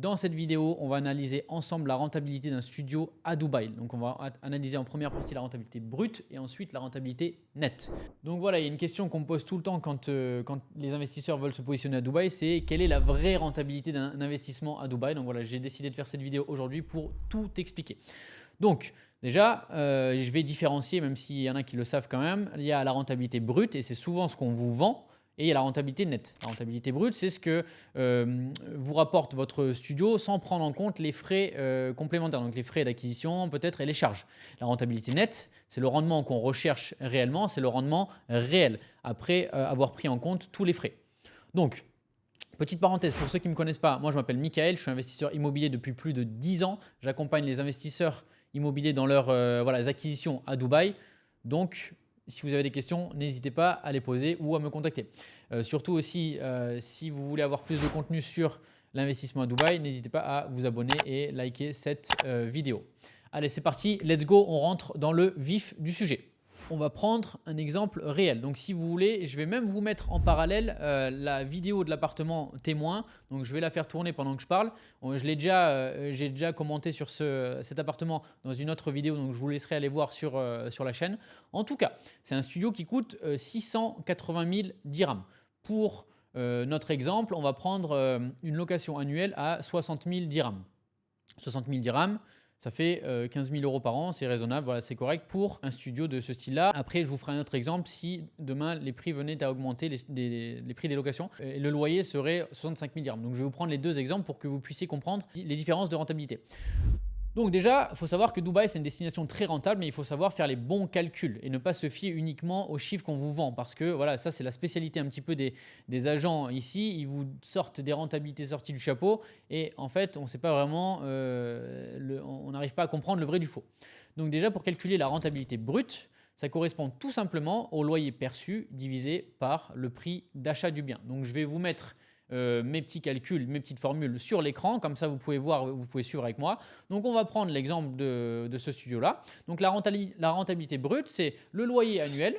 Dans cette vidéo, on va analyser ensemble la rentabilité d'un studio à Dubaï. Donc on va analyser en première partie la rentabilité brute et ensuite la rentabilité nette. Donc voilà, il y a une question qu'on me pose tout le temps quand les investisseurs veulent se positionner à Dubaï, c'est quelle est la vraie rentabilité d'un investissement à Dubaï. Donc voilà, j'ai décidé de faire cette vidéo aujourd'hui pour tout expliquer. Donc déjà, je vais différencier, même s'il y en a qui le savent quand même, il y a la rentabilité brute et c'est souvent ce qu'on vous vend. Et il y a la rentabilité nette. La rentabilité brute, c'est ce que vous rapporte votre studio sans prendre en compte les frais complémentaires, donc les frais d'acquisition peut-être et les charges. La rentabilité nette, c'est le rendement qu'on recherche réellement, c'est le rendement réel après avoir pris en compte tous les frais. Donc, petite parenthèse, pour ceux qui ne me connaissent pas, moi je m'appelle Michael, je suis investisseur immobilier depuis plus de 10 ans. J'accompagne les investisseurs immobiliers dans leurs acquisitions à Dubaï. Donc, si vous avez des questions, n'hésitez pas à les poser ou à me contacter. Surtout aussi, si vous voulez avoir plus de contenu sur l'investissement à Dubaï, n'hésitez pas à vous abonner et liker cette vidéo. Allez, c'est parti, let's go, on rentre dans le vif du sujet. On va prendre un exemple réel. Donc si vous voulez, je vais même vous mettre en parallèle la vidéo de l'appartement témoin. Donc je vais la faire tourner pendant que je parle. J'ai déjà commenté sur cet appartement dans une autre vidéo, donc je vous laisserai aller voir sur la chaîne. En tout cas, c'est un studio qui coûte 680 000 dirhams. Pour notre exemple, on va prendre une location annuelle à 60 000 dirhams. 60 000 dirhams. Ça fait 15 000 euros par an, c'est raisonnable, voilà, c'est correct pour un studio de ce style-là. Après, je vous ferai un autre exemple si demain les prix venaient à augmenter, les prix des locations, et le loyer serait 65 000 dirhams. Donc, je vais vous prendre les deux exemples pour que vous puissiez comprendre les différences de rentabilité. Donc déjà, il faut savoir que Dubaï, c'est une destination très rentable, mais il faut savoir faire les bons calculs et ne pas se fier uniquement aux chiffres qu'on vous vend. Parce que voilà, ça c'est la spécialité un petit peu des agents ici. Ils vous sortent des rentabilités sorties du chapeau et en fait, on ne sait pas vraiment, on n'arrive pas à comprendre le vrai du faux. Donc déjà, pour calculer la rentabilité brute, ça correspond tout simplement au loyer perçu divisé par le prix d'achat du bien. Donc je vais vous mettre mes petits calculs, mes petites formules sur l'écran, comme ça vous pouvez voir, vous pouvez suivre avec moi. Donc on va prendre l'exemple de ce studio-là. Donc la rentabilité brute, c'est le loyer annuel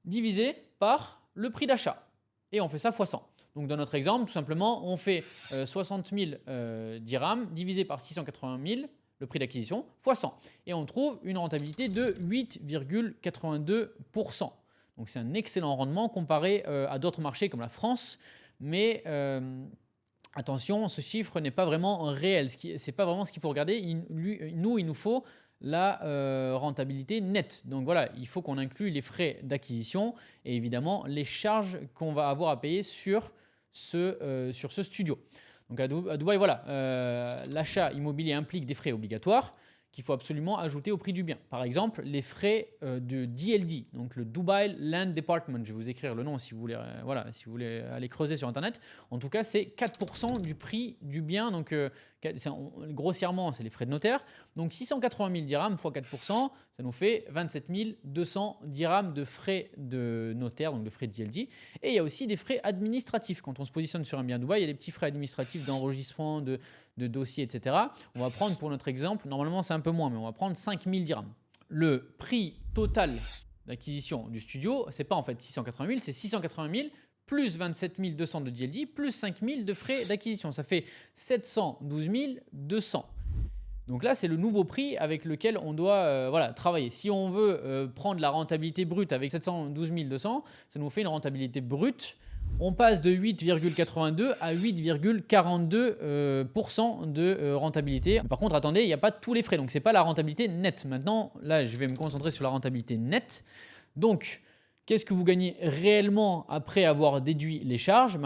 divisé par le prix d'achat. Et on fait ça x 100. Donc dans notre exemple, tout simplement, on fait 60 000 dirhams divisé par 680 000, le prix d'acquisition, x 100. Et on trouve une rentabilité de 8,82%. Donc c'est un excellent rendement comparé à d'autres marchés comme la France. Mais attention, ce chiffre n'est pas vraiment réel. Ce n'est pas vraiment ce qu'il faut regarder. Il nous faut la rentabilité nette. Donc voilà, il faut qu'on inclue les frais d'acquisition et évidemment les charges qu'on va avoir à payer sur ce studio. Donc à Dubaï, voilà, l'achat immobilier implique des frais obligatoires qu'il faut absolument ajouter au prix du bien. Par exemple, les frais de DLD, donc le Dubai Land Department. Je vais vous écrire le nom si vous voulez, si vous voulez aller creuser sur Internet. En tout cas, c'est 4% du prix du bien. Donc, grossièrement, c'est les frais de notaire. Donc, 680 000 dirhams x 4%, ça nous fait 27 200 dirhams de frais de notaire, donc de frais de DLD. Et il y a aussi des frais administratifs. Quand on se positionne sur un bien à Dubaï, il y a des petits frais administratifs d'enregistrement, de dossiers, etc. On va prendre pour notre exemple, normalement c'est un peu moins, mais on va prendre 5 000 dirhams. Le prix total d'acquisition du studio, c'est pas en fait 680 000, c'est 680 000 plus 27 200 de DLD plus 5 000 de frais d'acquisition. Ça fait 712 200. Donc là, c'est le nouveau prix avec lequel on doit travailler. Si on veut prendre la rentabilité brute avec 712 200, ça nous fait une rentabilité brute. On passe de 8,82 à 8,42% de rentabilité. Par contre, attendez, il n'y a pas tous les frais, donc ce n'est pas la rentabilité nette. Maintenant, là, je vais me concentrer sur la rentabilité nette. Donc, qu'est-ce que vous gagnez réellement après avoir déduit les charges?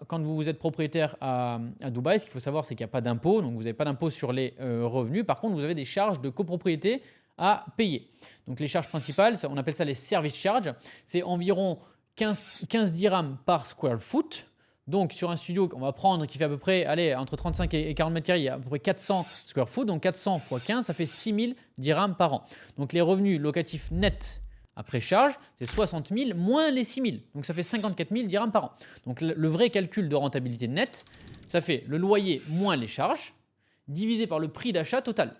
Quand vous êtes propriétaire à Dubaï, ce qu'il faut savoir, c'est qu'il n'y a pas d'impôt, donc vous n'avez pas d'impôt sur les revenus. Par contre, vous avez des charges de copropriété à payer. Donc, les charges principales, on appelle ça les service charges. C'est environ 15 dirhams par square foot. Donc sur un studio qu'on va prendre qui fait à peu près entre 35 et 40 mètres carrés, il y a à peu près 400 square foot. Donc 400 x 15, ça fait 6 000 dirhams par an. Donc les revenus locatifs nets après charge, c'est 60 000 moins les 6 000. Donc ça fait 54 000 dirhams par an. Donc le vrai calcul de rentabilité nette, ça fait le loyer moins les charges divisé par le prix d'achat total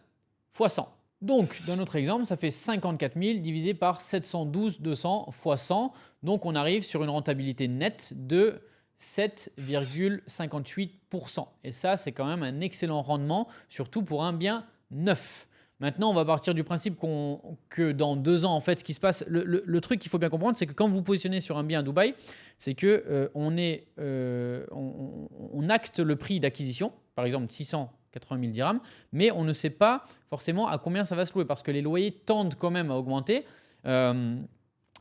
x 100. Donc, dans notre exemple, ça fait 54 000 divisé par 712 200 x 100. Donc, on arrive sur une rentabilité nette de 7,58%. Et ça, c'est quand même un excellent rendement, surtout pour un bien neuf. Maintenant, on va partir du principe que dans 2 ans, en fait, ce qui se passe, le truc qu'il faut bien comprendre, c'est que quand vous vous positionnez sur un bien à Dubaï, c'est que on acte le prix d'acquisition, par exemple 680 000 dirhams, mais on ne sait pas forcément à combien ça va se louer parce que les loyers tendent quand même à augmenter.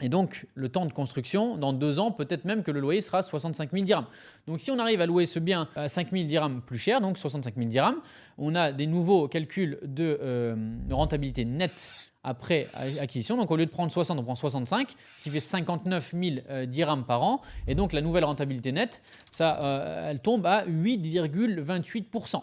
Et donc, le temps de construction, dans 2 ans, peut-être même que le loyer sera 65 000 dirhams. Donc, si on arrive à louer ce bien à 5 000 dirhams plus cher, donc 65 000 dirhams, on a des nouveaux calculs de rentabilité nette après acquisition. Donc, au lieu de prendre 60, on prend 65, ce qui fait 59 000 dirhams par an. Et donc, la nouvelle rentabilité nette, elle tombe à 8,28%.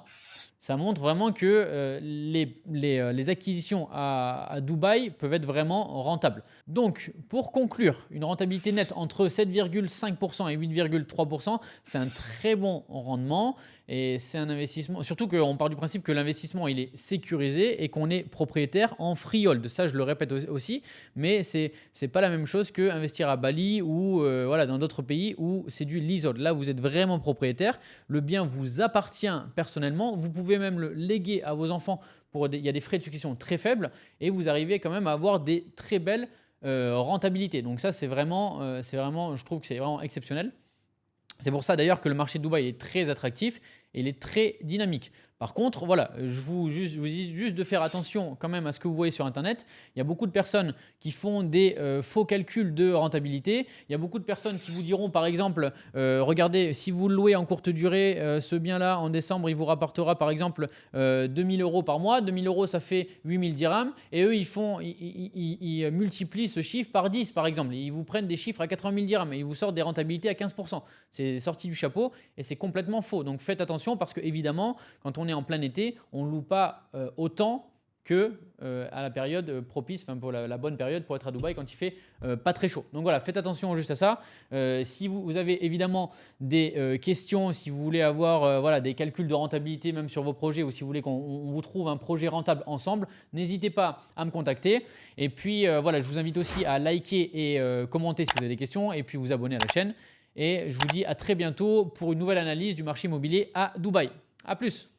Ça montre vraiment que les acquisitions à Dubaï peuvent être vraiment rentables. Donc, pour conclure, une rentabilité nette entre 7,5% et 8,3%, c'est un très bon rendement et c'est un investissement. Surtout qu'on part du principe que l'investissement il est sécurisé et qu'on est propriétaire en freehold. Ça, je le répète aussi, mais c'est pas la même chose que investir à Bali ou dans d'autres pays où c'est du leasehold. Là, vous êtes vraiment propriétaire. Le bien vous appartient personnellement. Vous pouvez même le léguer à vos enfants. Il y a des frais de succession très faibles et vous arrivez quand même à avoir des très belles rentabilités. Donc ça, c'est vraiment, je trouve que c'est vraiment exceptionnel. C'est pour ça d'ailleurs que le marché de Dubaï est très attractif et il est très dynamique. Par contre, voilà, je vous dis juste de faire attention quand même à ce que vous voyez sur Internet. Il y a beaucoup de personnes qui font des faux calculs de rentabilité. Il y a beaucoup de personnes qui vous diront par exemple, regardez, si vous le louez en courte durée, ce bien-là en décembre, il vous rapportera par exemple 2 000 € par mois. 2 000 €, ça fait 8 000 dirhams. Et eux, ils multiplient ce chiffre par 10 par exemple. Ils vous prennent des chiffres à 80 000 dirhams et ils vous sortent des rentabilités à 15%. C'est sorti du chapeau et c'est complètement faux. Donc faites attention parce que évidemment, quand on est en plein été, on ne loue pas autant que à la période propice, pour la bonne période pour être à Dubaï quand il fait pas très chaud. Donc voilà, faites attention juste à ça. Si vous avez évidemment des questions, si vous voulez avoir des calculs de rentabilité même sur vos projets ou si vous voulez qu'on vous trouve un projet rentable ensemble, n'hésitez pas à me contacter. Et puis je vous invite aussi à liker et commenter si vous avez des questions et puis vous abonner à la chaîne. Et je vous dis à très bientôt pour une nouvelle analyse du marché immobilier à Dubaï. À plus!